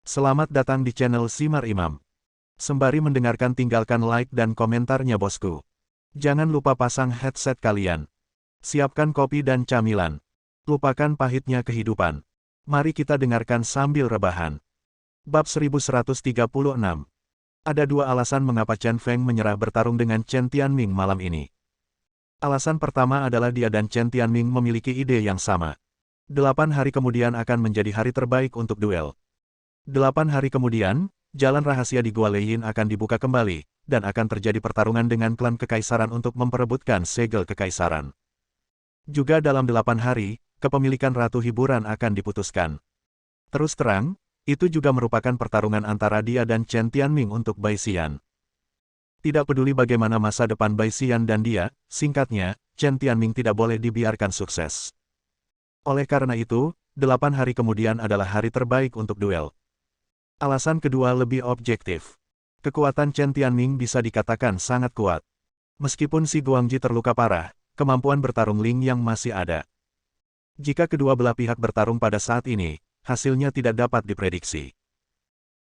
Selamat datang di channel Simar Imam. Sembari mendengarkan tinggalkan like dan komentarnya bosku. Jangan lupa pasang headset kalian. Siapkan kopi dan camilan. Lupakan pahitnya kehidupan. Mari kita dengarkan sambil rebahan. Bab 1136. Ada dua alasan mengapa Chen Feng menyerah bertarung dengan Chen Tianming malam ini. Alasan pertama adalah dia dan Chen Tianming memiliki ide yang sama. 8 hari kemudian akan menjadi hari terbaik untuk duel. 8 hari kemudian, jalan rahasia di Gua Leiyin akan dibuka kembali, dan akan terjadi pertarungan dengan klan kekaisaran untuk memperebutkan segel kekaisaran. Juga dalam 8 hari, kepemilikan Ratu Hiburan akan diputuskan. Terus terang, itu juga merupakan pertarungan antara dia dan Chen Tianming untuk Bai Xian. Tidak peduli bagaimana masa depan Bai Xian dan dia, singkatnya, Chen Tianming tidak boleh dibiarkan sukses. Oleh karena itu, 8 hari kemudian adalah hari terbaik untuk duel. Alasan kedua lebih objektif. Kekuatan Chen Tianming bisa dikatakan sangat kuat. Meskipun si Guangji terluka parah, kemampuan bertarung Ling Yang masih ada. Jika kedua belah pihak bertarung pada saat ini, hasilnya tidak dapat diprediksi.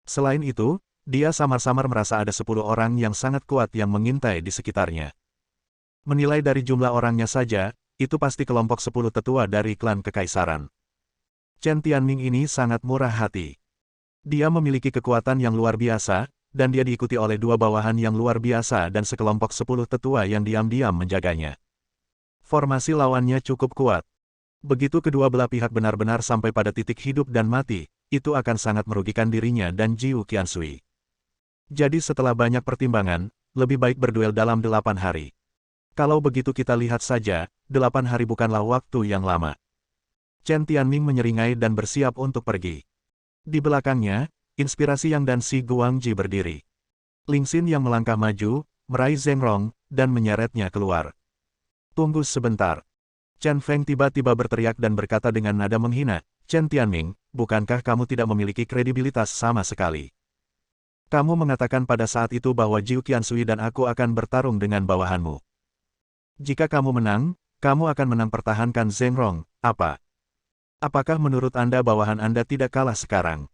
Selain itu, dia samar-samar merasa ada 10 orang yang sangat kuat yang mengintai di sekitarnya. Menilai dari jumlah orangnya saja, itu pasti kelompok 10 tetua dari klan kekaisaran. Chen Tianming ini sangat murah hati. Dia memiliki kekuatan yang luar biasa, dan dia diikuti oleh 2 bawahan yang luar biasa dan sekelompok 10 tetua yang diam-diam menjaganya. Formasi lawannya cukup kuat. Begitu kedua belah pihak benar-benar sampai pada titik hidup dan mati, itu akan sangat merugikan dirinya dan Jiu Qiansui. Jadi setelah banyak pertimbangan, lebih baik berduel dalam 8 hari. Kalau begitu kita lihat saja, 8 hari bukanlah waktu yang lama. Chen Tianming menyeringai dan bersiap untuk pergi. Di belakangnya, Inspirasi Yang dan si Guangji berdiri. Ling Xin yang melangkah maju, meraih Zheng Rong, dan menyeretnya keluar. Tunggu sebentar. Chen Feng tiba-tiba berteriak dan berkata dengan nada menghina, Chen Tianming, bukankah kamu tidak memiliki kredibilitas sama sekali? Kamu mengatakan pada saat itu bahwa Jiu Qiansui dan aku akan bertarung dengan bawahanmu. Jika kamu menang, kamu akan menang pertahankan Zheng Rong, apa? Apakah menurut Anda bawahan Anda tidak kalah sekarang?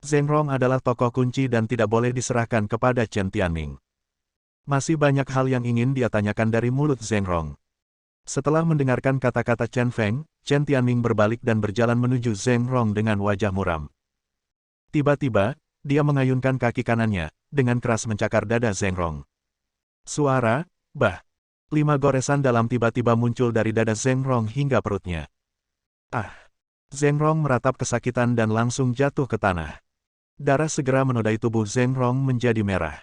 Zheng Rong adalah tokoh kunci dan tidak boleh diserahkan kepada Chen Tianming. Masih banyak hal yang ingin dia tanyakan dari mulut Zheng Rong. Setelah mendengarkan kata-kata Chen Feng, Chen Tianming berbalik dan berjalan menuju Zheng Rong dengan wajah muram. Tiba-tiba, dia mengayunkan kaki kanannya, dengan keras mencakar dada Zheng Rong. Suara, bah! 5 goresan dalam tiba-tiba muncul dari dada Zheng Rong hingga perutnya. Ah! Zheng Rong meratap kesakitan dan langsung jatuh ke tanah. Darah segera menodai tubuh Zheng Rong menjadi merah.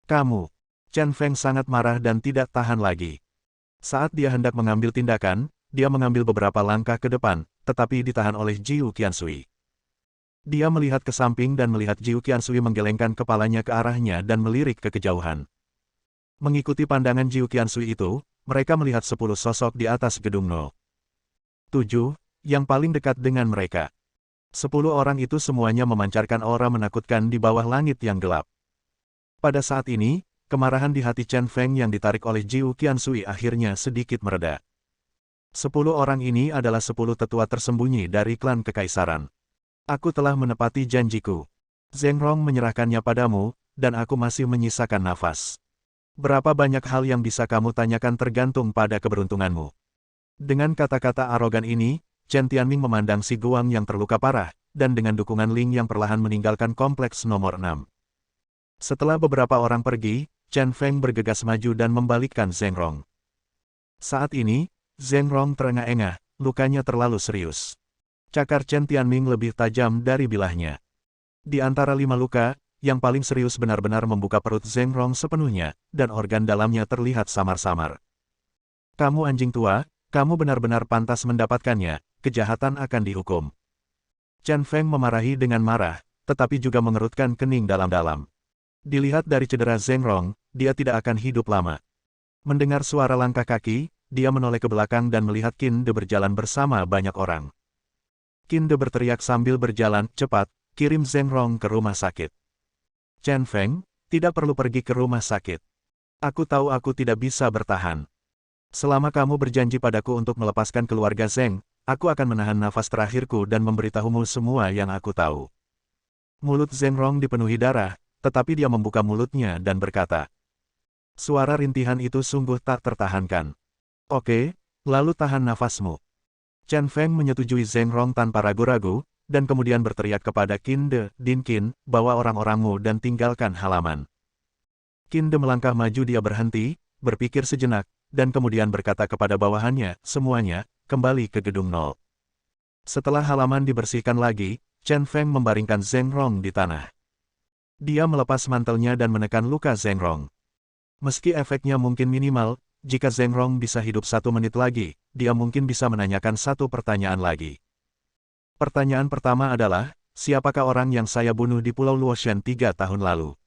Kamu! Chen Feng sangat marah dan tidak tahan lagi. Saat dia hendak mengambil tindakan, dia mengambil beberapa langkah ke depan, tetapi ditahan oleh Jiu Qiansui. Dia melihat ke samping dan melihat Jiu Qiansui menggelengkan kepalanya ke arahnya dan melirik ke kejauhan. Mengikuti pandangan Jiu Qiansui itu, mereka melihat 10 sosok di atas gedung No. 7, yang paling dekat dengan mereka. 10 orang itu semuanya memancarkan aura menakutkan di bawah langit yang gelap. Pada saat ini, kemarahan di hati Chen Feng yang ditarik oleh Jiu Qiansui akhirnya sedikit mereda. 10 orang ini adalah 10 tetua tersembunyi dari klan kekaisaran. Aku telah menepati janjiku. Zheng Rong menyerahkannya padamu, dan aku masih menyisakan nafas. Berapa banyak hal yang bisa kamu tanyakan tergantung pada keberuntunganmu. Dengan kata-kata arogan ini, Chen Tianming memandang si Guang yang terluka parah, dan dengan dukungan Ling yang perlahan meninggalkan kompleks nomor 6. Setelah beberapa orang pergi, Chen Feng bergegas maju dan membalikkan Zheng Rong. Saat ini, Zheng Rong terengah-engah, lukanya terlalu serius. Cakar Chen Tianming lebih tajam dari bilahnya. Di antara 5 luka, yang paling serius benar-benar membuka perut Zheng Rong sepenuhnya, dan organ dalamnya terlihat samar-samar. Kamu anjing tua, kamu benar-benar pantas mendapatkannya. Kejahatan akan dihukum. Chen Feng memarahi dengan marah, tetapi juga mengerutkan kening dalam-dalam. Dilihat dari cedera Zheng Rong, dia tidak akan hidup lama. Mendengar suara langkah kaki, dia menoleh ke belakang dan melihat Qin De berjalan bersama banyak orang. Qin De berteriak sambil berjalan, cepat, kirim Zheng Rong ke rumah sakit. Chen Feng, tidak perlu pergi ke rumah sakit. Aku tahu aku tidak bisa bertahan. Selama kamu berjanji padaku untuk melepaskan keluarga Zheng, aku akan menahan nafas terakhirku dan memberitahumu semua yang aku tahu. Mulut Zheng Rong dipenuhi darah, tetapi dia membuka mulutnya dan berkata. Suara rintihan itu sungguh tak tertahankan. Oke, lalu tahan nafasmu. Chen Feng menyetujui Zheng Rong tanpa ragu-ragu, dan kemudian berteriak kepada Qin De, Din Qin, bawa orang-orangmu dan tinggalkan halaman. Qin De melangkah maju, dia berhenti, berpikir sejenak, dan kemudian berkata kepada bawahannya, semuanya, kembali ke gedung 0. Setelah halaman dibersihkan lagi, Chen Feng membaringkan Zheng Rong di tanah. Dia melepas mantelnya dan menekan luka Zheng Rong. Meski efeknya mungkin minimal, jika Zheng Rong bisa hidup 1 menit lagi, dia mungkin bisa menanyakan 1 pertanyaan lagi. Pertanyaan pertama adalah, siapakah orang yang saya bunuh di Pulau Luotian 3 tahun lalu?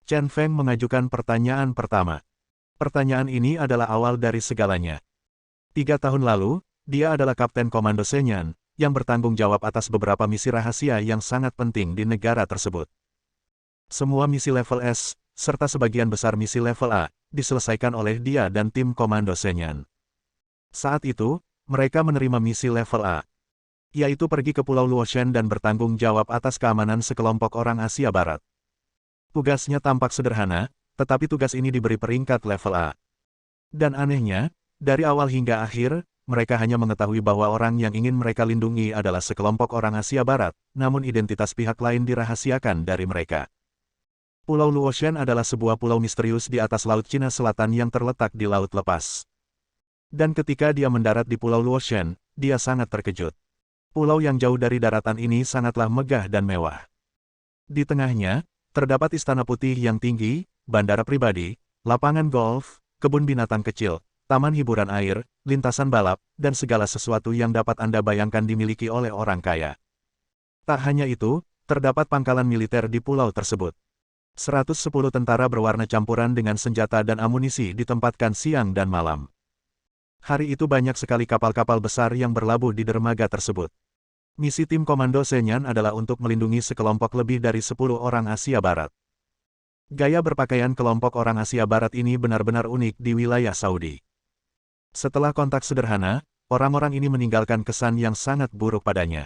Chen Feng mengajukan pertanyaan pertama. Pertanyaan ini adalah awal dari segalanya. 3 tahun lalu, dia adalah Kapten Komando Shenyang, yang bertanggung jawab atas beberapa misi rahasia yang sangat penting di negara tersebut. Semua misi level S, serta sebagian besar misi level A, diselesaikan oleh dia dan tim Komando Shenyang. Saat itu, mereka menerima misi level A, yaitu pergi ke Pulau Luotian dan bertanggung jawab atas keamanan sekelompok orang Asia Barat. Tugasnya tampak sederhana, tetapi tugas ini diberi peringkat level A. Dan anehnya, dari awal hingga akhir, mereka hanya mengetahui bahwa orang yang ingin mereka lindungi adalah sekelompok orang Asia Barat, namun identitas pihak lain dirahasiakan dari mereka. Pulau Luotian adalah sebuah pulau misterius di atas Laut Cina Selatan yang terletak di Laut Lepas. Dan ketika dia mendarat di Pulau Luotian, dia sangat terkejut. Pulau yang jauh dari daratan ini sangatlah megah dan mewah. Di tengahnya, terdapat istana putih yang tinggi, bandara pribadi, lapangan golf, kebun binatang kecil, taman hiburan air, lintasan balap, dan segala sesuatu yang dapat Anda bayangkan dimiliki oleh orang kaya. Tak hanya itu, terdapat pangkalan militer di pulau tersebut. 110 tentara berwarna campuran dengan senjata dan amunisi ditempatkan siang dan malam. Hari itu banyak sekali kapal-kapal besar yang berlabuh di dermaga tersebut. Misi tim Komando Shenyang adalah untuk melindungi sekelompok lebih dari 10 orang Asia Barat. Gaya berpakaian kelompok orang Asia Barat ini benar-benar unik di wilayah Saudi. Setelah kontak sederhana, orang-orang ini meninggalkan kesan yang sangat buruk padanya.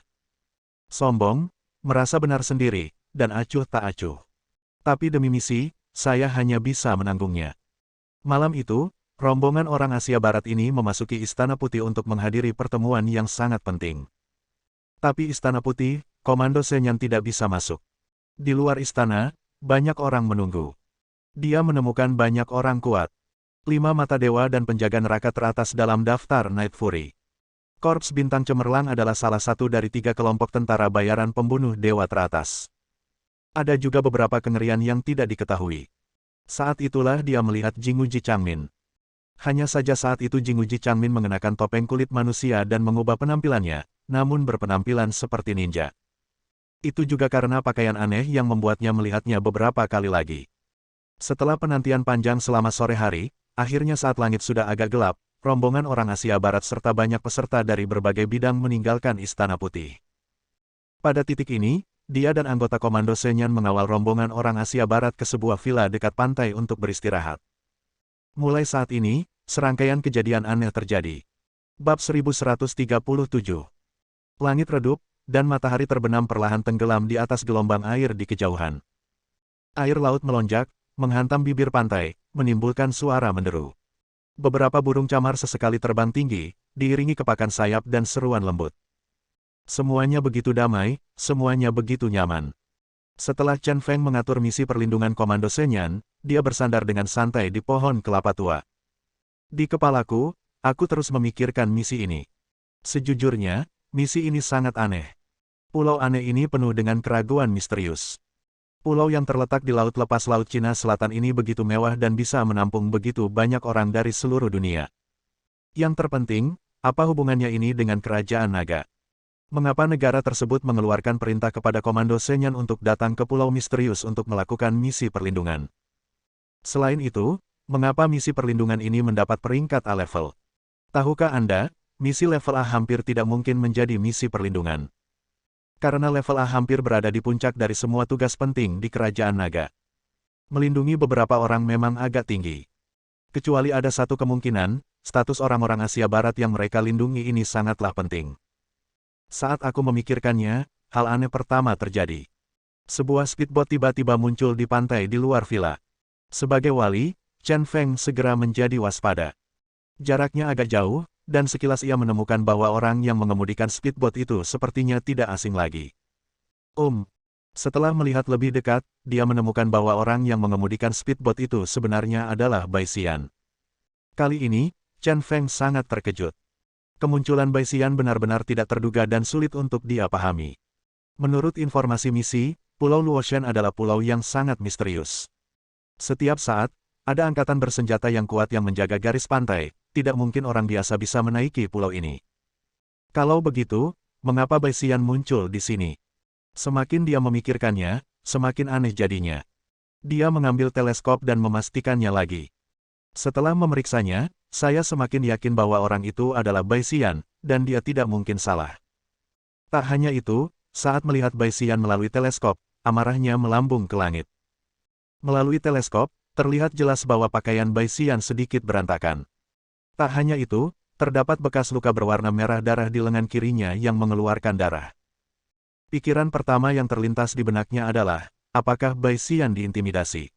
Sombong, merasa benar sendiri, dan acuh tak acuh. Tapi demi misi, saya hanya bisa menanggungnya. Malam itu, rombongan orang Asia Barat ini memasuki Istana Putih untuk menghadiri pertemuan yang sangat penting. Tapi Istana Putih, Komando Shenyang tidak bisa masuk. Di luar istana, banyak orang menunggu. Dia menemukan banyak orang kuat. 5 mata dewa dan penjaga neraka teratas dalam daftar Night Fury. Korps Bintang Cemerlang adalah salah satu dari 3 kelompok tentara bayaran pembunuh dewa teratas. Ada juga beberapa kengerian yang tidak diketahui. Saat itulah dia melihat Jinguji Changmin. Hanya saja saat itu Jinguji Changmin mengenakan topeng kulit manusia dan mengubah penampilannya, namun berpenampilan seperti ninja. Itu juga karena pakaian aneh yang membuatnya melihatnya beberapa kali lagi. Setelah penantian panjang selama sore hari, akhirnya saat langit sudah agak gelap, rombongan orang Asia Barat serta banyak peserta dari berbagai bidang meninggalkan Istana Putih. Pada titik ini, dia dan anggota Komando Shenyang mengawal rombongan orang Asia Barat ke sebuah villa dekat pantai untuk beristirahat. Mulai saat ini, serangkaian kejadian aneh terjadi. Bab 1137. Langit redup, dan matahari terbenam perlahan tenggelam di atas gelombang air di kejauhan. Air laut melonjak, menghantam bibir pantai, menimbulkan suara menderu. Beberapa burung camar sesekali terbang tinggi, diiringi kepakan sayap dan seruan lembut. Semuanya begitu damai, semuanya begitu nyaman. Setelah Chen Feng mengatur misi perlindungan Komando Shenyang, dia bersandar dengan santai di pohon kelapa tua. Di kepalaku, aku terus memikirkan misi ini. Sejujurnya, misi ini sangat aneh. Pulau aneh ini penuh dengan keraguan misterius. Pulau yang terletak di Laut Lepas Laut Cina Selatan ini begitu mewah dan bisa menampung begitu banyak orang dari seluruh dunia. Yang terpenting, apa hubungannya ini dengan Kerajaan Naga? Mengapa negara tersebut mengeluarkan perintah kepada Komando Shenyang untuk datang ke Pulau Misterius untuk melakukan misi perlindungan? Selain itu, mengapa misi perlindungan ini mendapat peringkat A level? Tahukah Anda, misi level A hampir tidak mungkin menjadi misi perlindungan. Karena level A hampir berada di puncak dari semua tugas penting di Kerajaan Naga. Melindungi beberapa orang memang agak tinggi. Kecuali ada satu kemungkinan, status orang-orang Asia Barat yang mereka lindungi ini sangatlah penting. Saat aku memikirkannya, hal aneh pertama terjadi. Sebuah speedboat tiba-tiba muncul di pantai di luar villa. Sebagai wali, Chen Feng segera menjadi waspada. Jaraknya agak jauh, dan sekilas ia menemukan bahwa orang yang mengemudikan speedboat itu sepertinya tidak asing lagi. Setelah melihat lebih dekat, dia menemukan bahwa orang yang mengemudikan speedboat itu sebenarnya adalah Bai Xian. Kali ini, Chen Feng sangat terkejut. Kemunculan Bai Xian benar-benar tidak terduga dan sulit untuk dia pahami. Menurut informasi misi, Pulau Luotian adalah pulau yang sangat misterius. Setiap saat, ada angkatan bersenjata yang kuat yang menjaga garis pantai, tidak mungkin orang biasa bisa menaiki pulau ini. Kalau begitu, mengapa Bai Xian muncul di sini? Semakin dia memikirkannya, semakin aneh jadinya. Dia mengambil teleskop dan memastikannya lagi. Setelah memeriksanya, saya semakin yakin bahwa orang itu adalah Bai Xian, dan dia tidak mungkin salah. Tak hanya itu, saat melihat Bai Xian melalui teleskop, amarahnya melambung ke langit. Melalui teleskop, terlihat jelas bahwa pakaian Bai Xian sedikit berantakan. Tak hanya itu, terdapat bekas luka berwarna merah darah di lengan kirinya yang mengeluarkan darah. Pikiran pertama yang terlintas di benaknya adalah, apakah Bai Xian diintimidasi?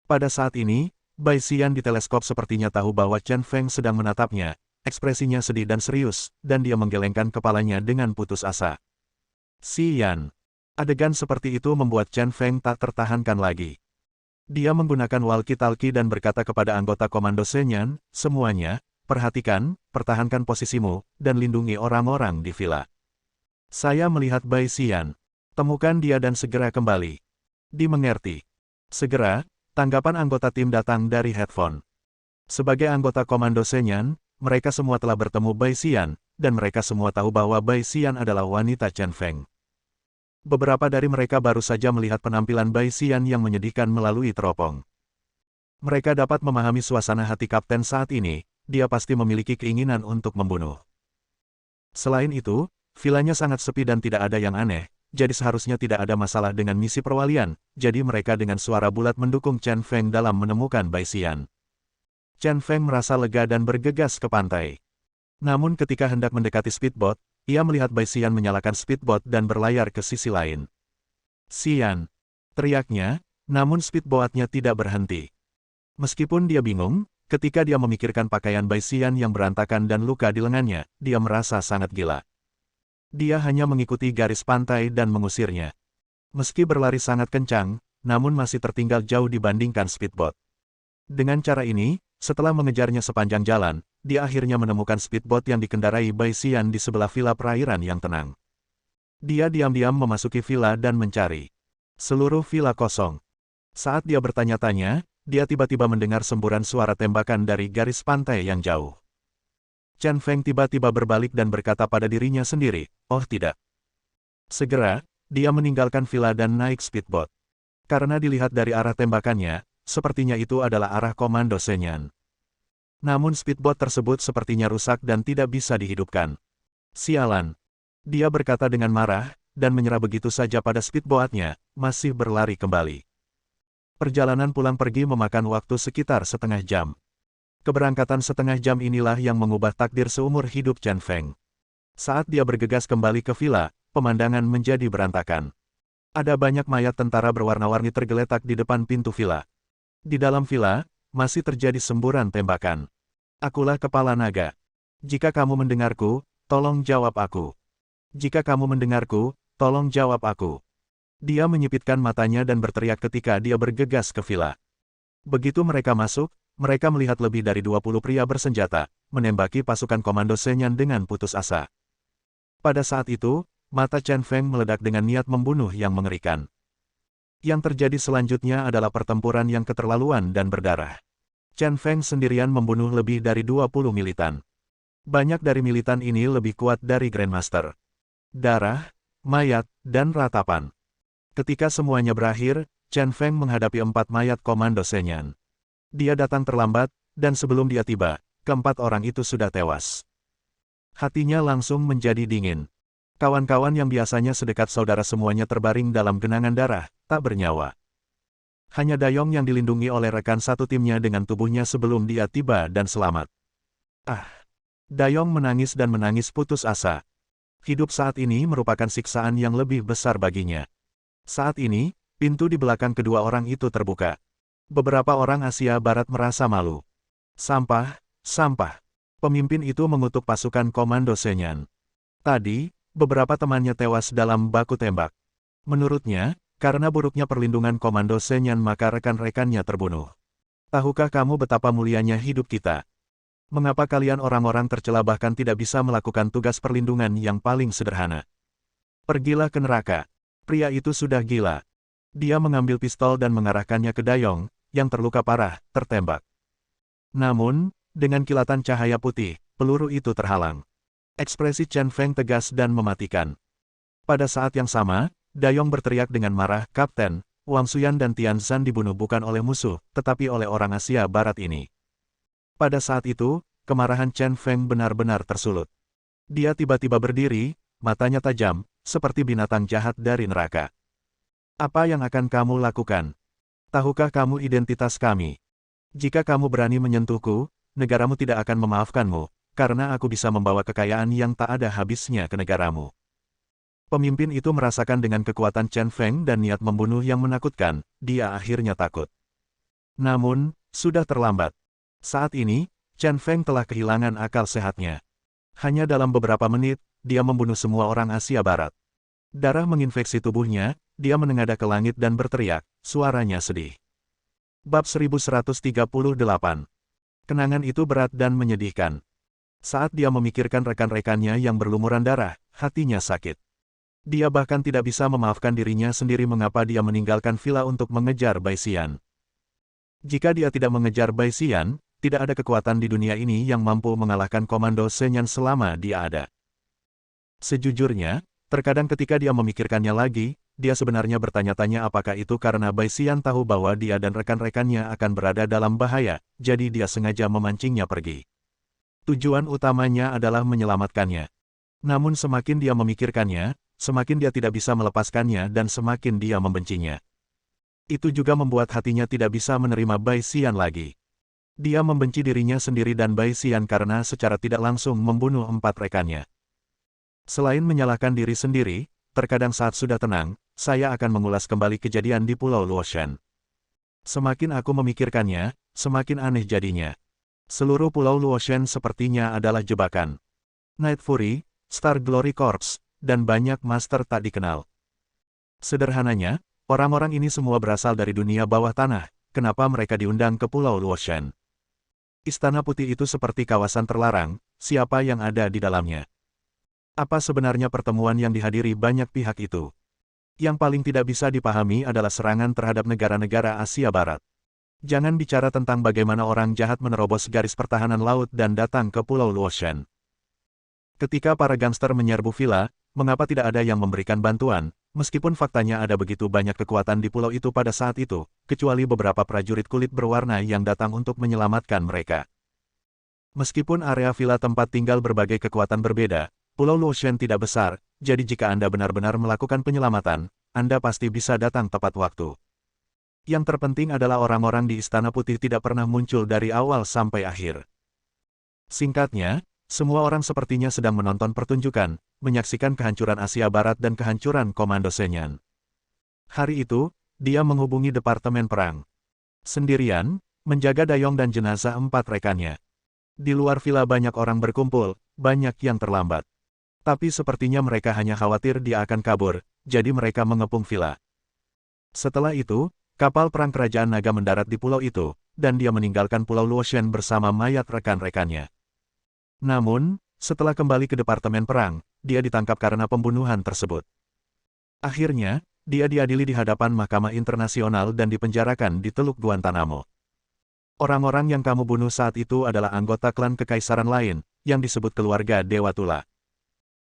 Pada saat ini, Bai Xian di teleskop sepertinya tahu bahwa Chen Feng sedang menatapnya, ekspresinya sedih dan serius, dan dia menggelengkan kepalanya dengan putus asa. Xian. Adegan seperti itu membuat Chen Feng tak tertahankan lagi. Dia menggunakan walkie-talkie dan berkata kepada anggota komando Senyan, semuanya, perhatikan, pertahankan posisimu, dan lindungi orang-orang di villa. Saya melihat Bai Xian. Temukan dia dan segera kembali. Dimengerti. Segera, tanggapan anggota tim datang dari headphone. Sebagai anggota komando Senyan, mereka semua telah bertemu Bai Xian, dan mereka semua tahu bahwa Bai Xian adalah wanita Chen Feng. Beberapa dari mereka baru saja melihat penampilan Bai Xian yang menyedihkan melalui teropong. Mereka dapat memahami suasana hati kapten saat ini, dia pasti memiliki keinginan untuk membunuh. Selain itu, vilanya sangat sepi dan tidak ada yang aneh, jadi seharusnya tidak ada masalah dengan misi perwalian, jadi mereka dengan suara bulat mendukung Chen Feng dalam menemukan Bai Xian. Chen Feng merasa lega dan bergegas ke pantai. Namun ketika hendak mendekati speedboat, ia melihat Bai Xian menyalakan speedboat dan berlayar ke sisi lain. Xian! Teriaknya, namun speedboatnya tidak berhenti. Meskipun dia bingung, ketika dia memikirkan pakaian Bai Xian yang berantakan dan luka di lengannya, dia merasa sangat gila. Dia hanya mengikuti garis pantai dan mengusirnya. Meski berlari sangat kencang, namun masih tertinggal jauh dibandingkan speedboat. Dengan cara ini, setelah mengejarnya sepanjang jalan, dia akhirnya menemukan speedboat yang dikendarai Bai Xian di sebelah villa perairan yang tenang. Dia diam-diam memasuki villa dan mencari. Seluruh villa kosong. Saat dia bertanya-tanya, dia tiba-tiba mendengar semburan suara tembakan dari garis pantai yang jauh. Chen Feng tiba-tiba berbalik dan berkata pada dirinya sendiri, oh tidak. Segera, dia meninggalkan villa dan naik speedboat. Karena dilihat dari arah tembakannya, sepertinya itu adalah arah komando Senyan. Namun speedboat tersebut sepertinya rusak dan tidak bisa dihidupkan. Sialan. Dia berkata dengan marah, dan menyerah begitu saja pada speedboatnya, masih berlari kembali. Perjalanan pulang pergi memakan waktu sekitar setengah jam. Keberangkatan setengah jam inilah yang mengubah takdir seumur hidup Chen Feng. Saat dia bergegas kembali ke villa, pemandangan menjadi berantakan. Ada banyak mayat tentara berwarna-warni tergeletak di depan pintu villa. Di dalam villa, masih terjadi semburan tembakan. Akulah kepala naga. Jika kamu mendengarku, tolong jawab aku. Jika kamu mendengarku, tolong jawab aku. Dia menyipitkan matanya dan berteriak ketika dia bergegas ke villa. Begitu mereka masuk, mereka melihat lebih dari 20 pria bersenjata, menembaki pasukan komando Senyan dengan putus asa. Pada saat itu, mata Chen Feng meledak dengan niat membunuh yang mengerikan. Yang terjadi selanjutnya adalah pertempuran yang keterlaluan dan berdarah. Chen Feng sendirian membunuh lebih dari 20 militan. Banyak dari militan ini lebih kuat dari Grandmaster. Darah, mayat, dan ratapan. Ketika semuanya berakhir, Chen Feng menghadapi 4 mayat komando Senyan. Dia datang terlambat, dan sebelum dia tiba, keempat orang itu sudah tewas. Hatinya langsung menjadi dingin. Kawan-kawan yang biasanya sedekat saudara semuanya terbaring dalam genangan darah, tak bernyawa. Hanya Dayong yang dilindungi oleh rekan satu timnya dengan tubuhnya sebelum dia tiba dan selamat. Dayong menangis dan menangis putus asa. Hidup saat ini merupakan siksaan yang lebih besar baginya. Saat ini, pintu di belakang kedua orang itu terbuka. Beberapa orang Asia Barat merasa malu. Sampah, sampah. Pemimpin itu mengutuk pasukan komando Senyan. Tadi, beberapa temannya tewas dalam baku tembak. Menurutnya, karena buruknya perlindungan komando Senyan maka rekan-rekannya terbunuh. Tahukah kamu betapa mulianya hidup kita? Mengapa kalian orang-orang tercela bahkan tidak bisa melakukan tugas perlindungan yang paling sederhana? Pergilah ke neraka. Pria itu sudah gila. Dia mengambil pistol dan mengarahkannya ke Dayong, yang terluka parah, tertembak. Namun, dengan kilatan cahaya putih, peluru itu terhalang. Ekspresi Chen Feng tegas dan mematikan. Pada saat yang sama, Dayong berteriak dengan marah, "Kapten, Wang Suyan dan Tian Zhan dibunuh bukan oleh musuh, tetapi oleh orang Asia Barat ini." Pada saat itu, kemarahan Chen Feng benar-benar tersulut. Dia tiba-tiba berdiri, matanya tajam, seperti binatang jahat dari neraka. "Apa yang akan kamu lakukan? Tahukah kamu identitas kami? Jika kamu berani menyentuhku, negaramu tidak akan memaafkanmu, karena aku bisa membawa kekayaan yang tak ada habisnya ke negaramu." Pemimpin itu merasakan dengan kekuatan Chen Feng dan niat membunuh yang menakutkan, dia akhirnya takut. Namun, sudah terlambat. Saat ini, Chen Feng telah kehilangan akal sehatnya. Hanya dalam beberapa menit, dia membunuh semua orang Asia Barat. Darah menginfeksi tubuhnya, dia menengadah ke langit dan berteriak, suaranya sedih. Bab 1138. Kenangan itu berat dan menyedihkan. Saat dia memikirkan rekan-rekannya yang berlumuran darah, hatinya sakit. Dia bahkan tidak bisa memaafkan dirinya sendiri mengapa dia meninggalkan villa untuk mengejar Bai Xian. Jika dia tidak mengejar Bai Xian, tidak ada kekuatan di dunia ini yang mampu mengalahkan komando Senyan selama dia ada. Sejujurnya, terkadang ketika dia memikirkannya lagi, dia sebenarnya bertanya-tanya apakah itu karena Bai Xian tahu bahwa dia dan rekan-rekannya akan berada dalam bahaya, jadi dia sengaja memancingnya pergi. Tujuan utamanya adalah menyelamatkannya. Namun semakin dia memikirkannya, semakin dia tidak bisa melepaskannya dan semakin dia membencinya. Itu juga membuat hatinya tidak bisa menerima Bai Xian lagi. Dia membenci dirinya sendiri dan Bai Xian karena secara tidak langsung membunuh 4 rekannya. Selain menyalahkan diri sendiri, terkadang saat sudah tenang, saya akan mengulas kembali kejadian di Pulau Luoshan. Semakin aku memikirkannya, semakin aneh jadinya. Seluruh Pulau Luoshan sepertinya adalah jebakan. Night Fury, Star Glory Corps, dan banyak master tak dikenal. Sederhananya, orang-orang ini semua berasal dari dunia bawah tanah, kenapa mereka diundang ke Pulau Luoshan? Istana Putih itu seperti kawasan terlarang, siapa yang ada di dalamnya? Apa sebenarnya pertemuan yang dihadiri banyak pihak itu? Yang paling tidak bisa dipahami adalah serangan terhadap negara-negara Asia Barat. Jangan bicara tentang bagaimana orang jahat menerobos garis pertahanan laut dan datang ke Pulau Luoshan. Ketika para gangster menyerbu villa, mengapa tidak ada yang memberikan bantuan, meskipun faktanya ada begitu banyak kekuatan di pulau itu pada saat itu, kecuali beberapa prajurit kulit berwarna yang datang untuk menyelamatkan mereka. Meskipun area villa tempat tinggal berbagai kekuatan berbeda, Pulau Luoshan tidak besar, jadi jika Anda benar-benar melakukan penyelamatan, Anda pasti bisa datang tepat waktu. Yang terpenting adalah orang-orang di Istana Putih tidak pernah muncul dari awal sampai akhir. Singkatnya, semua orang sepertinya sedang menonton pertunjukan, menyaksikan kehancuran Asia Barat dan kehancuran Komando Senyan. Hari itu, dia menghubungi Departemen Perang. Sendirian, menjaga Dayong dan jenazah 4 rekannya. Di luar villa banyak orang berkumpul, banyak yang terlambat. Tapi sepertinya mereka hanya khawatir dia akan kabur, jadi mereka mengepung villa. Setelah itu, kapal perang kerajaan naga mendarat di pulau itu, dan dia meninggalkan Pulau Luoshan bersama mayat rekan-rekannya. Namun, setelah kembali ke Departemen Perang, dia ditangkap karena pembunuhan tersebut. Akhirnya, dia diadili di hadapan Mahkamah Internasional dan dipenjarakan di Teluk Guantanamo. Orang-orang yang kamu bunuh saat itu adalah anggota klan kekaisaran lain, yang disebut keluarga Dewa Tula.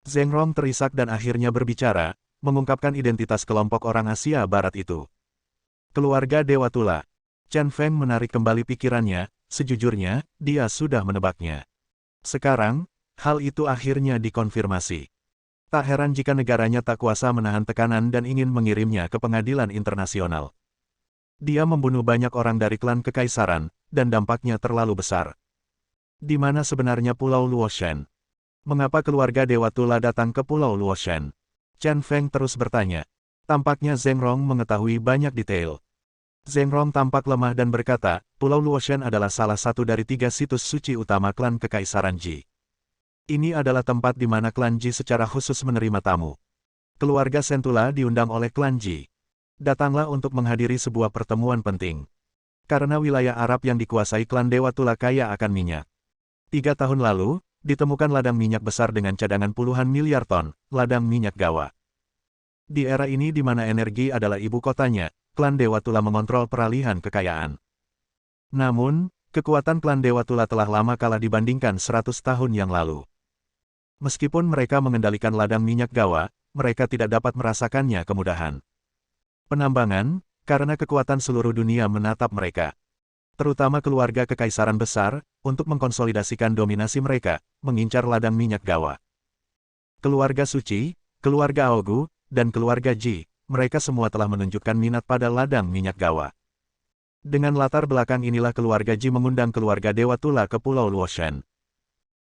Zheng Rong terisak dan akhirnya berbicara, mengungkapkan identitas kelompok orang Asia Barat itu. Keluarga Dewa Tula. Chen Feng menarik kembali pikirannya, sejujurnya, dia sudah menebaknya. Sekarang, hal itu akhirnya dikonfirmasi. Tak heran jika negaranya tak kuasa menahan tekanan dan ingin mengirimnya ke pengadilan internasional. Dia membunuh banyak orang dari klan kekaisaran, dan dampaknya terlalu besar. Di mana sebenarnya Pulau Luoshan? Mengapa keluarga Dewa Tula datang ke Pulau Luoshan? Chen Feng terus bertanya. Tampaknya Zheng Rong mengetahui banyak detail. Zheng Rong tampak lemah dan berkata, Pulau Luoshan adalah salah satu dari 3 situs suci utama klan Kekaisaran Ji. Ini adalah tempat di mana klan Ji secara khusus menerima tamu. Keluarga Sentula diundang oleh klan Ji. Datanglah untuk menghadiri sebuah pertemuan penting. Karena wilayah Arab yang dikuasai klan Dewa Tula kaya akan minyak. 3 tahun lalu, ditemukan ladang minyak besar dengan cadangan puluhan miliar ton, ladang minyak Gawa. Di era ini di mana energi adalah ibu kotanya, klan Dewa Tula mengontrol peralihan kekayaan. Namun, kekuatan klan Dewa Tula telah lama kalah dibandingkan 100 tahun yang lalu. Meskipun mereka mengendalikan ladang minyak Gawa, mereka tidak dapat merasakannya kemudahan. Penambangan, karena kekuatan seluruh dunia menatap mereka. Terutama keluarga kekaisaran besar, untuk mengkonsolidasikan dominasi mereka, mengincar ladang minyak Gawa. Keluarga Suci, keluarga Aogu, dan keluarga Ji, mereka semua telah menunjukkan minat pada ladang minyak Gawa. Dengan latar belakang inilah keluarga Ji mengundang keluarga Dewa Tula ke Pulau Luoshan.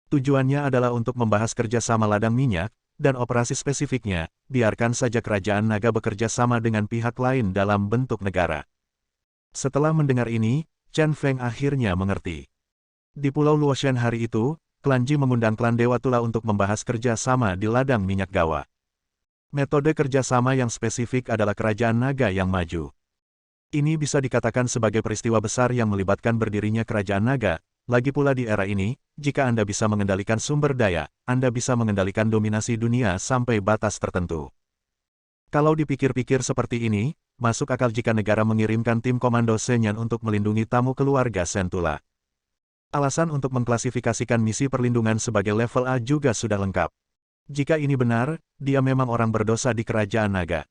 Tujuannya adalah untuk membahas kerjasama ladang minyak, dan operasi spesifiknya, biarkan saja kerajaan naga bekerja sama dengan pihak lain dalam bentuk negara. Setelah mendengar ini, Chen Feng akhirnya mengerti. Di Pulau Luoshan hari itu, klan Ji mengundang klan Dewa Tula untuk membahas kerja sama di ladang minyak Gawa. Metode kerjasama yang spesifik adalah kerajaan naga yang maju. Ini bisa dikatakan sebagai peristiwa besar yang melibatkan berdirinya kerajaan naga, lagi pula di era ini, jika Anda bisa mengendalikan sumber daya, Anda bisa mengendalikan dominasi dunia sampai batas tertentu. Kalau dipikir-pikir seperti ini, masuk akal jika negara mengirimkan tim komando Senyan untuk melindungi tamu keluarga Sentula. Alasan untuk mengklasifikasikan misi perlindungan sebagai level A juga sudah lengkap. Jika ini benar, dia memang orang berdosa di kerajaan naga.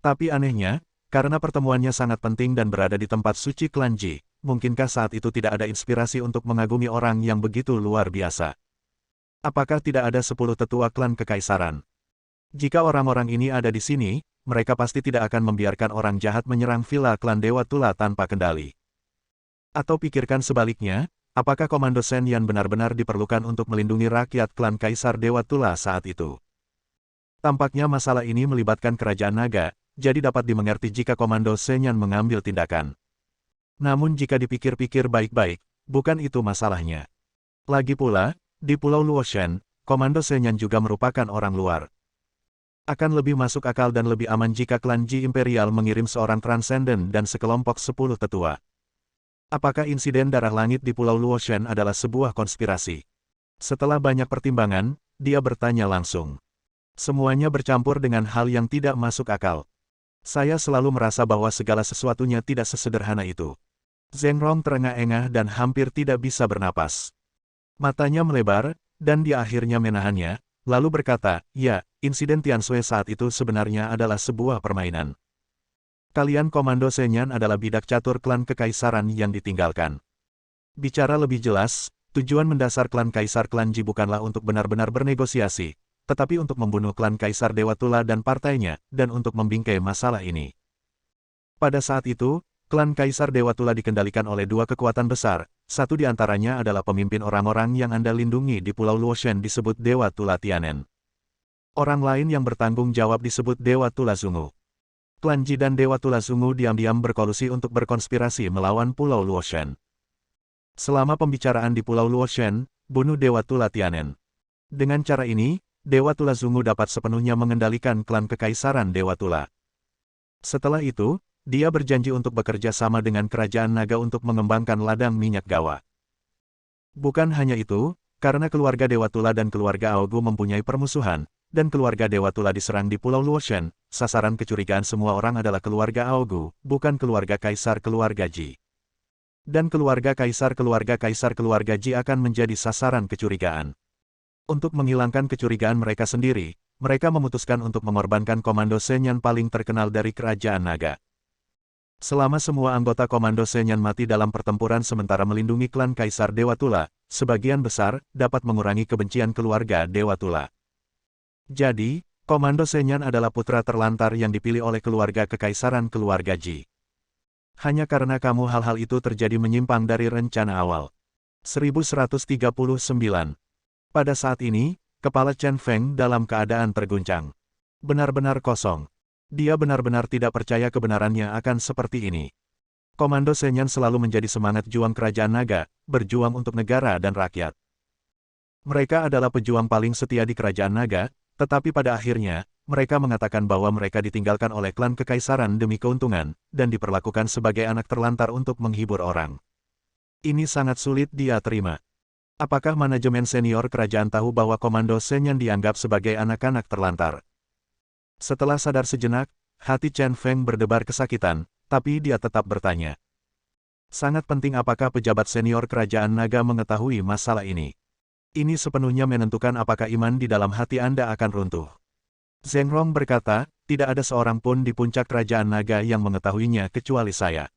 Tapi anehnya, karena pertemuannya sangat penting dan berada di tempat suci klan Ji, mungkinkah saat itu tidak ada inspirasi untuk mengagumi orang yang begitu luar biasa? Apakah tidak ada 10 tetua klan kekaisaran? Jika orang-orang ini ada di sini, mereka pasti tidak akan membiarkan orang jahat menyerang villa klan Dewa Tula tanpa kendali. Atau pikirkan sebaliknya, apakah Komando Senyan benar-benar diperlukan untuk melindungi rakyat klan Kaisar Dewa Tula saat itu? Tampaknya masalah ini melibatkan kerajaan naga, jadi dapat dimengerti jika Komando Senyan mengambil tindakan. Namun jika dipikir-pikir baik-baik, bukan itu masalahnya. Lagi pula, di Pulau Luoshan, Komando Senyan juga merupakan orang luar. Akan lebih masuk akal dan lebih aman jika klan Ji Imperial mengirim seorang transenden dan sekelompok 10 tetua. Apakah insiden darah langit di Pulau Luoshan adalah sebuah konspirasi? Setelah banyak pertimbangan, dia bertanya langsung. Semuanya bercampur dengan hal yang tidak masuk akal. Saya selalu merasa bahwa segala sesuatunya tidak sesederhana itu. Zheng Rong terengah-engah dan hampir tidak bisa bernapas. Matanya melebar, dan dia akhirnya menahannya, lalu berkata, ya, insiden Tianshui saat itu sebenarnya adalah sebuah permainan. Kalian Komando Senyan adalah bidak catur klan kekaisaran yang ditinggalkan. Bicara lebih jelas, tujuan mendasar klan Kaisar klan Ji bukanlah untuk benar-benar bernegosiasi, tetapi untuk membunuh klan Kaisar Dewa Tula dan partainya, dan untuk membingkai masalah ini. Pada saat itu, klan Kaisar Dewa Tula dikendalikan oleh 2 kekuatan besar, satu di antaranya adalah pemimpin orang-orang yang Anda lindungi di Pulau Luoshan disebut Dewa Tula Tianen. Orang lain yang bertanggung jawab disebut Dewa Tula Zungu. Klan Ji dan Dewa Tula Zungu diam-diam berkolusi untuk berkonspirasi melawan Pulau Luoshan. Selama pembicaraan di Pulau Luoshan, bunuh Dewa Tula Tianen. Dengan cara ini, Dewa Tula Zungu dapat sepenuhnya mengendalikan klan kekaisaran Dewa Tula. Setelah itu, dia berjanji untuk bekerja sama dengan kerajaan naga untuk mengembangkan ladang minyak Gawa. Bukan hanya itu, karena keluarga Dewa Tula dan keluarga Aogu mempunyai permusuhan, dan keluarga Dewa Tula diserang di Pulau Luoshan, sasaran kecurigaan semua orang adalah keluarga Aogu, bukan keluarga Kaisar keluarga Ji. Dan keluarga Kaisar keluarga Ji akan menjadi sasaran kecurigaan. Untuk menghilangkan kecurigaan mereka sendiri, mereka memutuskan untuk mengorbankan Komando Senyan paling terkenal dari kerajaan naga. Selama semua anggota Komando Senyan mati dalam pertempuran sementara melindungi klan Kaisar Dewa Tula, sebagian besar dapat mengurangi kebencian keluarga Dewa Tula. Jadi, Komando Senyan adalah putra terlantar yang dipilih oleh keluarga kekaisaran keluarga Ji. Hanya karena kamu hal-hal itu terjadi menyimpang dari rencana awal. 1139. Pada saat ini, kepala Chen Feng dalam keadaan terguncang. Benar-benar kosong. Dia benar-benar tidak percaya kebenarannya akan seperti ini. Komando Senyan selalu menjadi semangat juang kerajaan naga, berjuang untuk negara dan rakyat. Mereka adalah pejuang paling setia di kerajaan naga, tetapi pada akhirnya, mereka mengatakan bahwa mereka ditinggalkan oleh klan kekaisaran demi keuntungan, dan diperlakukan sebagai anak terlantar untuk menghibur orang. Ini sangat sulit dia terima. Apakah manajemen senior kerajaan tahu bahwa Komando Senyan dianggap sebagai anak-anak terlantar? Setelah sadar sejenak, hati Chen Feng berdebar kesakitan, tapi dia tetap bertanya. Sangat penting apakah pejabat senior kerajaan naga mengetahui masalah ini. Ini sepenuhnya menentukan apakah iman di dalam hati Anda akan runtuh. Zheng Rong berkata, tidak ada seorang pun di puncak kerajaan naga yang mengetahuinya kecuali saya.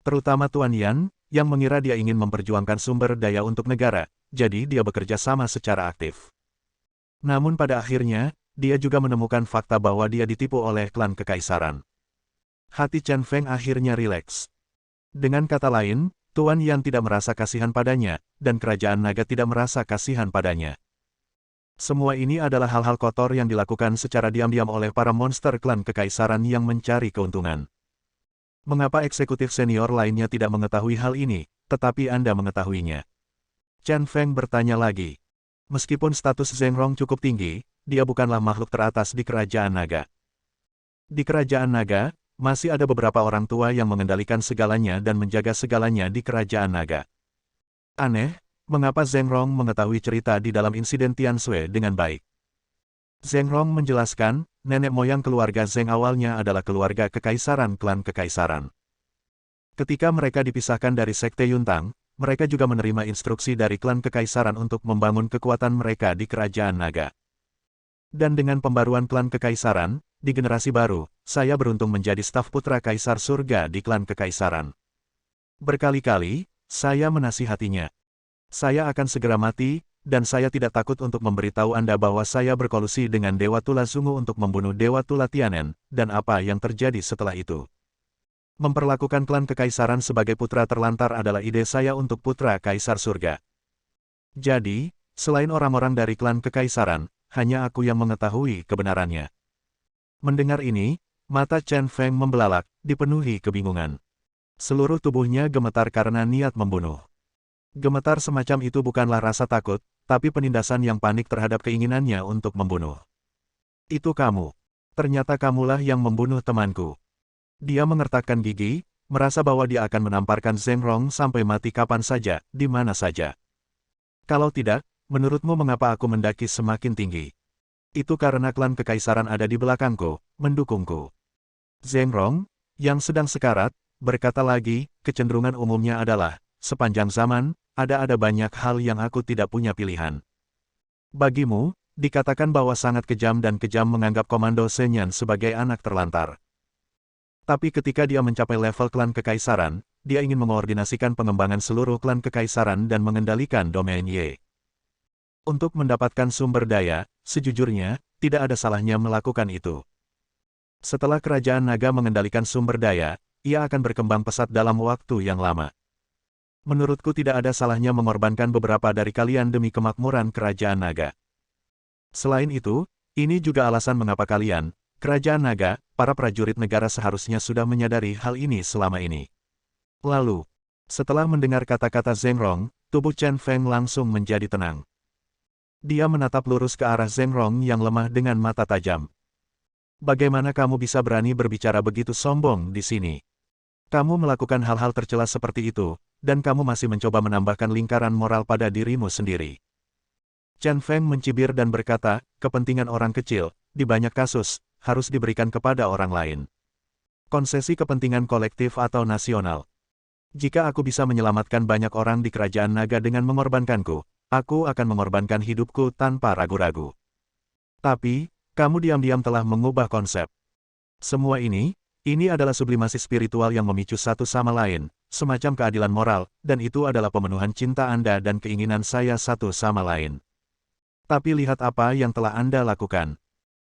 Terutama Tuan Yan, yang mengira dia ingin memperjuangkan sumber daya untuk negara, jadi dia bekerja sama secara aktif. Namun pada akhirnya, dia juga menemukan fakta bahwa dia ditipu oleh klan kekaisaran. Hati Chen Feng akhirnya rileks. Dengan kata lain, Tuan Yan tidak merasa kasihan padanya, dan kerajaan naga tidak merasa kasihan padanya. Semua ini adalah hal-hal kotor yang dilakukan secara diam-diam oleh para monster klan kekaisaran yang mencari keuntungan. Mengapa eksekutif senior lainnya tidak mengetahui hal ini, tetapi Anda mengetahuinya? Chen Feng bertanya lagi. Meskipun status Zheng Rong cukup tinggi, dia bukanlah makhluk teratas di kerajaan naga. Di kerajaan naga, masih ada beberapa orang tua yang mengendalikan segalanya dan menjaga segalanya di kerajaan naga. Aneh, mengapa Zheng Rong mengetahui cerita di dalam insiden Tianshui dengan baik? Zheng Rong menjelaskan, nenek moyang keluarga Zheng awalnya adalah keluarga kekaisaran klan kekaisaran. Ketika mereka dipisahkan dari Sekte Yuntang, mereka juga menerima instruksi dari klan kekaisaran untuk membangun kekuatan mereka di kerajaan naga. Dan dengan pembaruan klan kekaisaran, di generasi baru, saya beruntung menjadi staf putra kaisar surga di klan kekaisaran. Berkali-kali, saya menasihatinya. Saya akan segera mati, dan saya tidak takut untuk memberitahu Anda bahwa saya berkolusi dengan Dewa Tula Zungu untuk membunuh Dewa Tula Tianen, dan apa yang terjadi setelah itu. Memperlakukan klan kekaisaran sebagai putra terlantar adalah ide saya untuk putra kaisar surga. Jadi, selain orang-orang dari klan kekaisaran, hanya aku yang mengetahui kebenarannya. Mendengar ini, mata Chen Feng membelalak, dipenuhi kebingungan. Seluruh tubuhnya gemetar karena niat membunuh. Gemetar semacam itu bukanlah rasa takut, tapi penindasan yang panik terhadap keinginannya untuk membunuh. Itu kamu. Ternyata kamulah yang membunuh temanku. Dia mengertakkan gigi, merasa bahwa dia akan menamparkan Zheng Rong sampai mati kapan saja, di mana saja. Kalau tidak, menurutmu mengapa aku mendaki semakin tinggi? Itu karena klan kekaisaran ada di belakangku, mendukungku. Zheng Rong, yang sedang sekarat, berkata lagi, kecenderungan umumnya adalah, sepanjang zaman, ada banyak hal yang aku tidak punya pilihan. Bagimu, dikatakan bahwa sangat kejam dan kejam menganggap Komando Senyan sebagai anak terlantar. Tapi ketika dia mencapai level klan kekaisaran, dia ingin mengkoordinasikan pengembangan seluruh klan kekaisaran dan mengendalikan domain Ye. Untuk mendapatkan sumber daya, sejujurnya, tidak ada salahnya melakukan itu. Setelah kerajaan naga mengendalikan sumber daya, ia akan berkembang pesat dalam waktu yang lama. Menurutku tidak ada salahnya mengorbankan beberapa dari kalian demi kemakmuran kerajaan naga. Selain itu, ini juga alasan mengapa kalian, kerajaan naga, para prajurit negara seharusnya sudah menyadari hal ini selama ini. Lalu, setelah mendengar kata-kata Zheng Rong, tubuh Chen Feng langsung menjadi tenang. Dia menatap lurus ke arah Zheng Rong yang lemah dengan mata tajam. Bagaimana kamu bisa berani berbicara begitu sombong di sini? Kamu melakukan hal-hal tercela seperti itu, dan kamu masih mencoba menambahkan lingkaran moral pada dirimu sendiri. Chen Feng mencibir dan berkata, kepentingan orang kecil, di banyak kasus, harus diberikan kepada orang lain. Konsesi kepentingan kolektif atau nasional. Jika aku bisa menyelamatkan banyak orang di kerajaan naga dengan mengorbankanku, aku akan mengorbankan hidupku tanpa ragu-ragu. Tapi, kamu diam-diam telah mengubah konsep. Semua ini adalah sublimasi spiritual yang memicu satu sama lain, semacam keadilan moral, dan itu adalah pemenuhan cinta Anda dan keinginan saya satu sama lain. Tapi lihat apa yang telah Anda lakukan.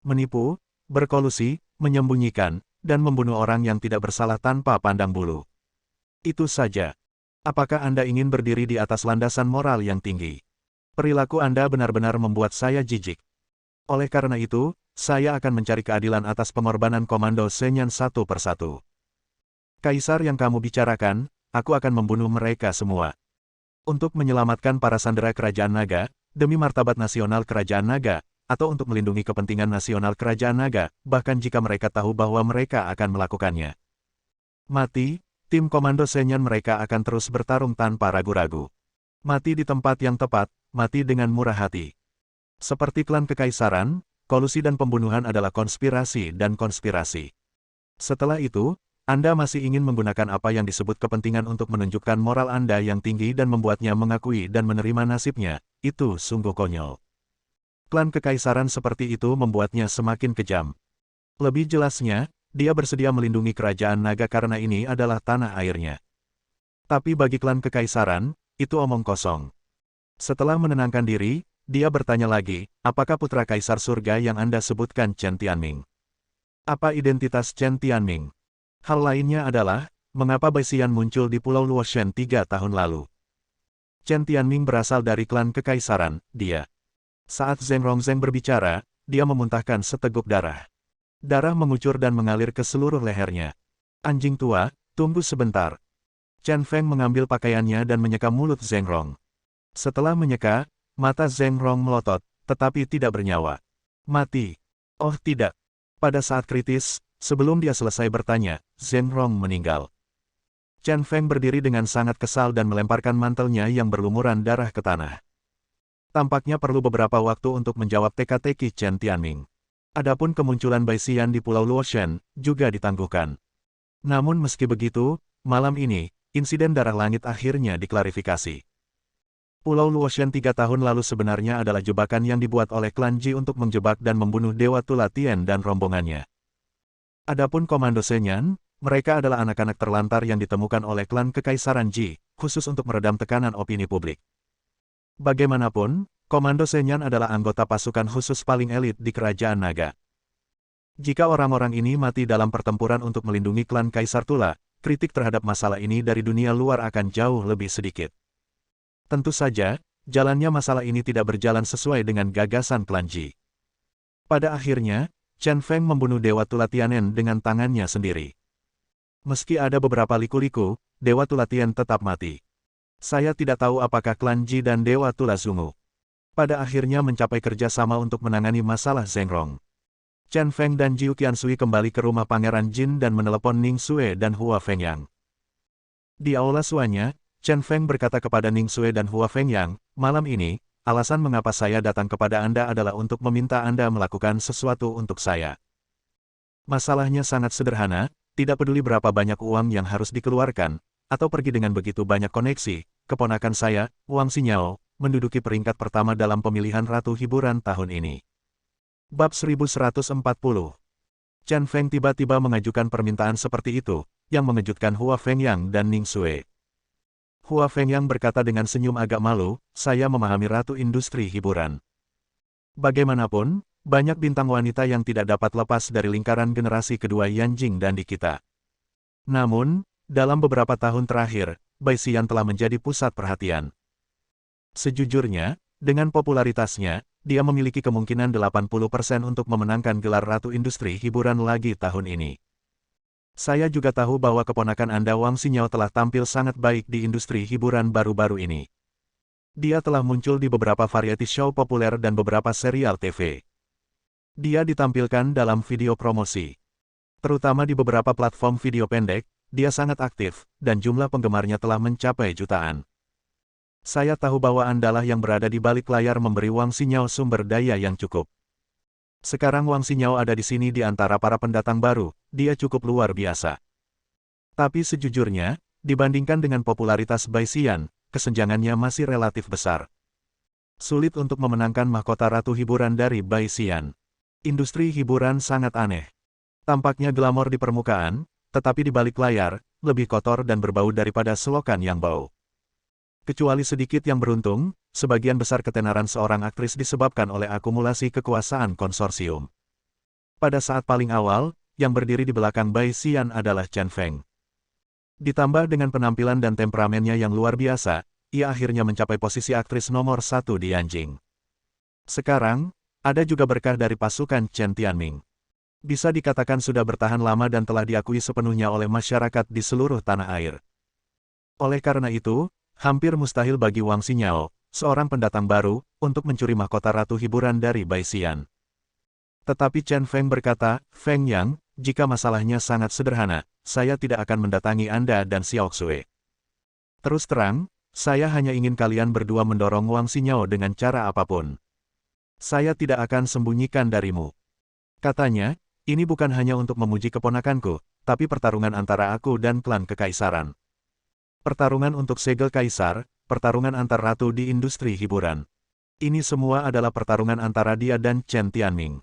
Menipu, berkolusi, menyembunyikan, dan membunuh orang yang tidak bersalah tanpa pandang bulu. Itu saja. Apakah Anda ingin berdiri di atas landasan moral yang tinggi? Perilaku Anda benar-benar membuat saya jijik. Oleh karena itu, saya akan mencari keadilan atas pengorbanan Komando Senyan satu persatu. Kaisar yang kamu bicarakan, aku akan membunuh mereka semua. Untuk menyelamatkan para sandera Kerajaan Naga, demi martabat nasional Kerajaan Naga, atau untuk melindungi kepentingan nasional Kerajaan Naga, bahkan jika mereka tahu bahwa mereka akan melakukannya. Mati, tim Komando Senyan mereka akan terus bertarung tanpa ragu-ragu. Mati di tempat yang tepat, mati dengan murah hati. Seperti klan kekaisaran, kolusi dan pembunuhan adalah konspirasi dan konspirasi. Setelah itu, Anda masih ingin menggunakan apa yang disebut kepentingan untuk menunjukkan moral Anda yang tinggi dan membuatnya mengakui dan menerima nasibnya, itu sungguh konyol. Klan kekaisaran seperti itu membuatnya semakin kejam. Lebih jelasnya, dia bersedia melindungi Kerajaan Naga karena ini adalah tanah airnya. Tapi bagi klan kekaisaran, itu omong kosong. Setelah menenangkan diri, dia bertanya lagi, apakah putra Kaisar Surga yang Anda sebutkan Chen Tianming? Apa identitas Chen Tianming? Hal lainnya adalah, mengapa Bai Xian muncul di Pulau Luoshen 3 tahun lalu? Chen Tianming berasal dari klan kekaisaran, dia. Saat Zheng Rongzheng berbicara, dia memuntahkan seteguk darah. Darah mengucur dan mengalir ke seluruh lehernya. Anjing tua, tunggu sebentar. Chen Feng mengambil pakaiannya dan menyeka mulut Zheng Rong. Setelah menyeka, mata Zheng Rong melotot, tetapi tidak bernyawa. Mati. Oh tidak. Pada saat kritis, sebelum dia selesai bertanya, Zheng Rong meninggal. Chen Feng berdiri dengan sangat kesal dan melemparkan mantelnya yang berlumuran darah ke tanah. Tampaknya perlu beberapa waktu untuk menjawab teka-teki Chen Tianming. Adapun kemunculan Bai Xian di Pulau Luoshen, juga ditangguhkan. Namun meski begitu, malam ini, insiden darah langit akhirnya diklarifikasi. Pulau Luoshen 3 tahun lalu sebenarnya adalah jebakan yang dibuat oleh klan Ji untuk menjebak dan membunuh Dewa Tula Tien dan rombongannya. Adapun Komando Senyan, mereka adalah anak-anak terlantar yang ditemukan oleh klan Kekaisaran Ji, khusus untuk meredam tekanan opini publik. Bagaimanapun, Komando Senyan adalah anggota pasukan khusus paling elit di Kerajaan Naga. Jika orang-orang ini mati dalam pertempuran untuk melindungi klan Kaisar Tula, kritik terhadap masalah ini dari dunia luar akan jauh lebih sedikit. Tentu saja, jalannya masalah ini tidak berjalan sesuai dengan gagasan klan Ji. Pada akhirnya, Chen Feng membunuh Dewa Tula Tianen dengan tangannya sendiri. Meski ada beberapa liku-liku, Dewa Tula Tien tetap mati. Saya tidak tahu apakah klan Ji dan Dewa Tula Zungu pada akhirnya mencapai kerjasama untuk menangani masalah Zheng Rong. Chen Feng dan Jiu Qiansui kembali ke rumah Pangeran Jin dan menelepon Ning Xue dan Hua Fengyang. Di aula suanya, Chen Feng berkata kepada Ning Xue dan Hua Fengyang, malam ini, alasan mengapa saya datang kepada Anda adalah untuk meminta Anda melakukan sesuatu untuk saya. Masalahnya sangat sederhana, tidak peduli berapa banyak uang yang harus dikeluarkan, atau pergi dengan begitu banyak koneksi, keponakan saya, Wang Xinyao, menduduki peringkat pertama dalam pemilihan Ratu Hiburan tahun ini. Bab 1140. Chen Feng tiba-tiba mengajukan permintaan seperti itu, yang mengejutkan Hua Fengyang dan Ning Xue. Hua Fengyang berkata dengan senyum agak malu, saya memahami Ratu Industri Hiburan. Bagaimanapun, banyak bintang wanita yang tidak dapat lepas dari lingkaran generasi kedua Yanjing dan di kita. Namun, dalam beberapa tahun terakhir, Bai Xian telah menjadi pusat perhatian. Sejujurnya, dengan popularitasnya, dia memiliki kemungkinan 80% untuk memenangkan gelar Ratu Industri Hiburan lagi tahun ini. Saya juga tahu bahwa keponakan Anda Wang Xinyao telah tampil sangat baik di industri hiburan baru-baru ini. Dia telah muncul di beberapa variety show populer dan beberapa serial TV. Dia ditampilkan dalam video promosi. Terutama di beberapa platform video pendek, dia sangat aktif, dan jumlah penggemarnya telah mencapai jutaan. Saya tahu bahwa Andalah yang berada di balik layar memberi Wang Xinyao sumber daya yang cukup. Sekarang Wang Xinyao ada di sini di antara para pendatang baru, dia cukup luar biasa. Tapi sejujurnya, dibandingkan dengan popularitas Bai Xian, kesenjangannya masih relatif besar. Sulit untuk memenangkan mahkota Ratu Hiburan dari Bai Xian. Industri hiburan sangat aneh. Tampaknya glamor di permukaan, tetapi di balik layar, lebih kotor dan berbau daripada selokan yang bau. Kecuali sedikit yang beruntung, sebagian besar ketenaran seorang aktris disebabkan oleh akumulasi kekuasaan konsorsium. Pada saat paling awal, yang berdiri di belakang Bai Xian adalah Chen Feng. Ditambah dengan penampilan dan temperamennya yang luar biasa, ia akhirnya mencapai posisi aktris nomor 1 di Yanjing. Sekarang, Ada juga berkah dari pasukan Chen Tianming. Bisa dikatakan sudah bertahan lama dan telah diakui sepenuhnya oleh masyarakat di seluruh tanah air. Oleh karena itu, hampir mustahil bagi Wang Xinyao, seorang pendatang baru, untuk mencuri mahkota ratu hiburan dari Bai Xian. Tetapi Chen Feng berkata, Feng Yang, jika masalahnya sangat sederhana, saya tidak akan mendatangi Anda dan Xiao Xue. Terus terang, saya hanya ingin kalian berdua mendorong Wang Xinyao dengan cara apapun. Saya tidak akan sembunyikan darimu. Katanya, ini bukan hanya untuk memuji keponakanku, tapi pertarungan antara aku dan klan kekaisaran. Pertarungan untuk segel kaisar, pertarungan antar ratu di industri hiburan. Ini semua adalah pertarungan antara dia dan Chen Tianming.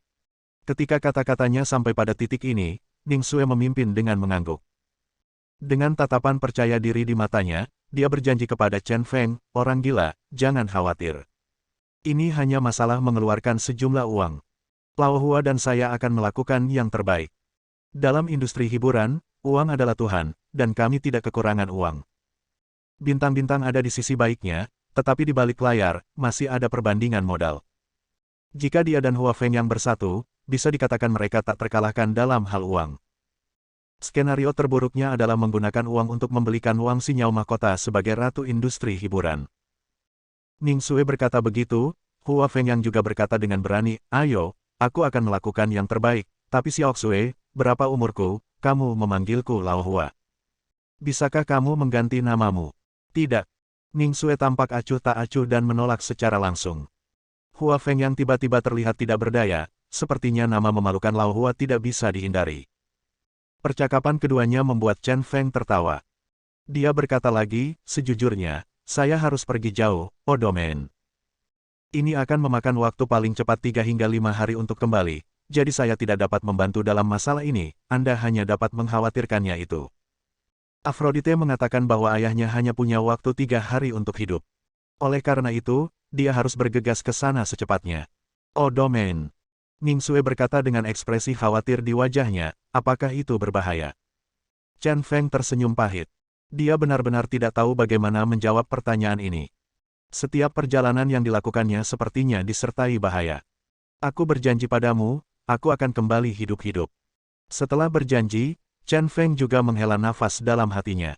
Ketika kata-katanya sampai pada titik ini, Ning Xue memimpin dengan mengangguk. Dengan tatapan percaya diri di matanya, dia berjanji kepada Chen Feng, orang gila, jangan khawatir. Ini hanya masalah mengeluarkan sejumlah uang. Lao Hua dan saya akan melakukan yang terbaik. Dalam industri hiburan, uang adalah Tuhan, dan kami tidak kekurangan uang. Bintang-bintang ada di sisi baiknya, tetapi di balik layar, masih ada perbandingan modal. Jika dia dan Hua Feng yang bersatu, bisa dikatakan mereka tak terkalahkan dalam hal uang. Skenario terburuknya adalah menggunakan uang untuk membelikan Wang Xinyao mahkota sebagai ratu industri hiburan. Ning Xue berkata begitu, Hua Feng yang juga berkata dengan berani, ayo, aku akan melakukan yang terbaik, tapi Xiao Xue, berapa umurku, kamu memanggilku Lao Hua. Bisakah kamu mengganti namamu? Tidak. Ning Xue tampak acuh tak acuh dan menolak secara langsung. Hua Feng yang tiba-tiba terlihat tidak berdaya, sepertinya nama memalukan Lao Hua tidak bisa dihindari. Percakapan keduanya membuat Chen Feng tertawa. Dia berkata lagi, sejujurnya, saya harus pergi jauh, Odomen. Ini akan memakan waktu paling cepat 3 hingga 5 hari untuk kembali, jadi saya tidak dapat membantu dalam masalah ini, Anda hanya dapat mengkhawatirkannya itu. Aphrodite mengatakan bahwa ayahnya hanya punya waktu 3 hari untuk hidup. Oleh karena itu, dia harus bergegas ke sana secepatnya. Oh Domain. Ning Xue berkata dengan ekspresi khawatir di wajahnya, apakah itu berbahaya? Chen Feng tersenyum pahit. Dia benar-benar tidak tahu bagaimana menjawab pertanyaan ini. Setiap perjalanan yang dilakukannya sepertinya disertai bahaya. Aku berjanji padamu, aku akan kembali hidup-hidup. Setelah berjanji, Chen Feng juga menghela nafas dalam hatinya.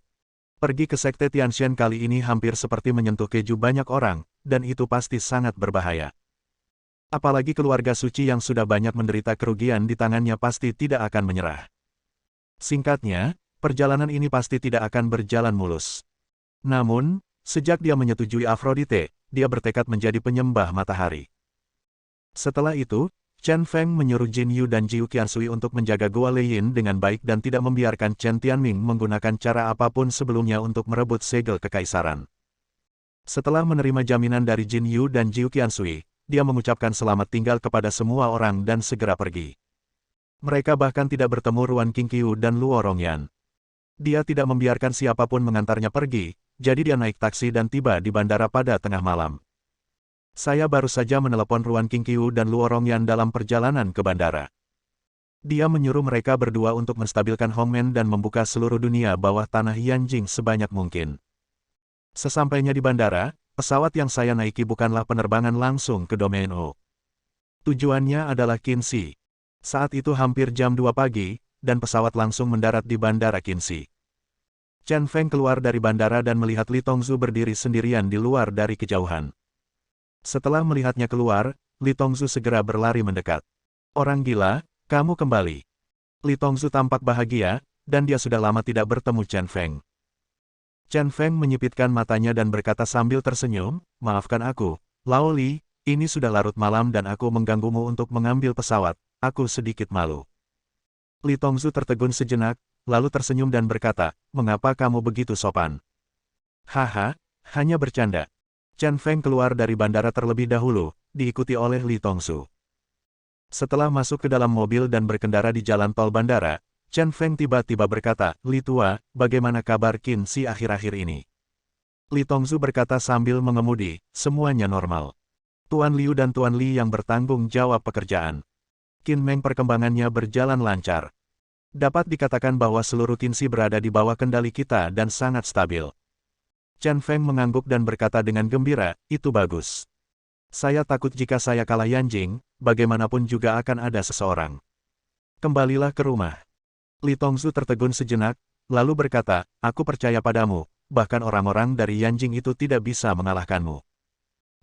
Pergi ke Sekte Tianshan kali ini hampir seperti menyentuh keju banyak orang, dan itu pasti sangat berbahaya. Apalagi keluarga suci yang sudah banyak menderita kerugian di tangannya pasti tidak akan menyerah. Singkatnya, perjalanan ini pasti tidak akan berjalan mulus. Namun, sejak dia menyetujui Aphrodite, dia bertekad menjadi penyembah matahari. Setelah itu, Chen Feng menyuruh Jin Yu dan Jiu Qiansui untuk menjaga Gua Leiyin dengan baik dan tidak membiarkan Chen Tianming menggunakan cara apapun sebelumnya untuk merebut segel kekaisaran. Setelah menerima jaminan dari Jin Yu dan Jiu Qiansui, dia mengucapkan selamat tinggal kepada semua orang dan segera pergi. Mereka bahkan tidak bertemu Ruan Qingqiu dan Luo Rongyan. Dia tidak membiarkan siapapun mengantarnya pergi, jadi dia naik taksi dan tiba di bandara pada tengah malam. Saya baru saja menelepon Ruan Qingqiu dan Luo Rongyan dalam perjalanan ke bandara. Dia menyuruh mereka berdua untuk menstabilkan Hongmen dan membuka seluruh dunia bawah tanah Yanjing sebanyak mungkin. Sesampainya di bandara, pesawat yang saya naiki bukanlah penerbangan langsung ke Domain O. Tujuannya adalah Qinxi. Saat itu hampir jam 2 pagi, dan pesawat langsung mendarat di bandara Qinxi. Chen Feng keluar dari bandara dan melihat Li Tongzu berdiri sendirian di luar dari kejauhan. Setelah melihatnya keluar, Li Tongzu segera berlari mendekat. Orang gila, kamu kembali. Li Tongzu tampak bahagia, dan dia sudah lama tidak bertemu Chen Feng. Chen Feng menyipitkan matanya dan berkata sambil tersenyum, maafkan aku, Lao Li, ini sudah larut malam dan aku mengganggumu untuk mengambil pesawat, aku sedikit malu. Li Tongzu tertegun sejenak, lalu tersenyum dan berkata, mengapa kamu begitu sopan? Haha, hanya bercanda. Chen Feng keluar dari bandara terlebih dahulu, diikuti oleh Li Tongzu. Setelah masuk ke dalam mobil dan berkendara di jalan tol bandara, Chen Feng tiba-tiba berkata, Li Tua, bagaimana kabar Qinxi akhir-akhir ini? Li Tongzu berkata sambil mengemudi, semuanya normal. Tuan Liu dan Tuan Li yang bertanggung jawab pekerjaan. Qin Meng perkembangannya berjalan lancar. Dapat dikatakan bahwa seluruh Qinxi berada di bawah kendali kita dan sangat stabil. Chen Feng mengangguk dan berkata dengan gembira, itu bagus. Saya takut jika saya kalah Yanjing, bagaimanapun juga akan ada seseorang. Kembalilah ke rumah. Li Tongzu tertegun sejenak, lalu berkata, aku percaya padamu, bahkan orang-orang dari Yanjing itu tidak bisa mengalahkanmu.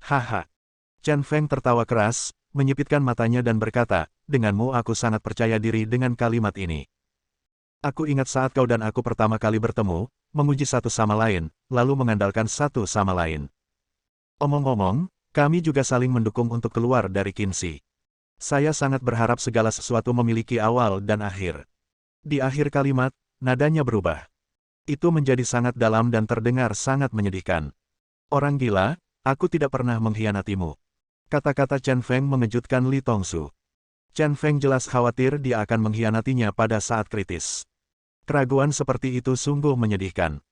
Haha. Chen Feng tertawa keras, menyipitkan matanya dan berkata, denganmu aku sangat percaya diri dengan kalimat ini. Aku ingat saat kau dan aku pertama kali bertemu, menguji satu sama lain, lalu mengandalkan satu sama lain. Omong-omong, kami juga saling mendukung untuk keluar dari Qinxi. Saya sangat berharap segala sesuatu memiliki awal dan akhir. Di akhir kalimat, nadanya berubah. Itu menjadi sangat dalam dan terdengar sangat menyedihkan. Orang gila, aku tidak pernah mengkhianatimu. Kata-kata Chen Feng mengejutkan Li Tongzu. Chen Feng jelas khawatir dia akan mengkhianatinya pada saat kritis. Keraguan seperti itu sungguh menyedihkan.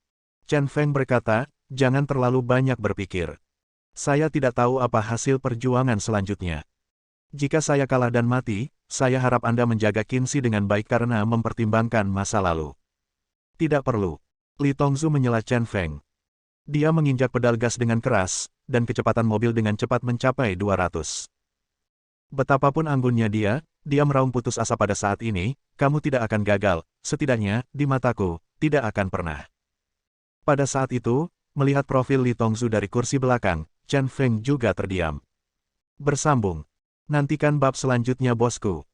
Chen Feng berkata, jangan terlalu banyak berpikir. Saya tidak tahu apa hasil perjuangan selanjutnya. Jika saya kalah dan mati, saya harap Anda menjaga Qinxi dengan baik karena mempertimbangkan masa lalu. Tidak perlu. Li Tongzu menyela Chen Feng. Dia menginjak pedal gas dengan keras, dan kecepatan mobil dengan cepat mencapai 200. Betapapun anggunnya dia meraung putus asa pada saat ini, kamu tidak akan gagal, setidaknya, di mataku, tidak akan pernah. Pada saat itu, melihat profil Li Tongzu dari kursi belakang, Chen Feng juga terdiam. Bersambung. Nantikan bab selanjutnya bosku.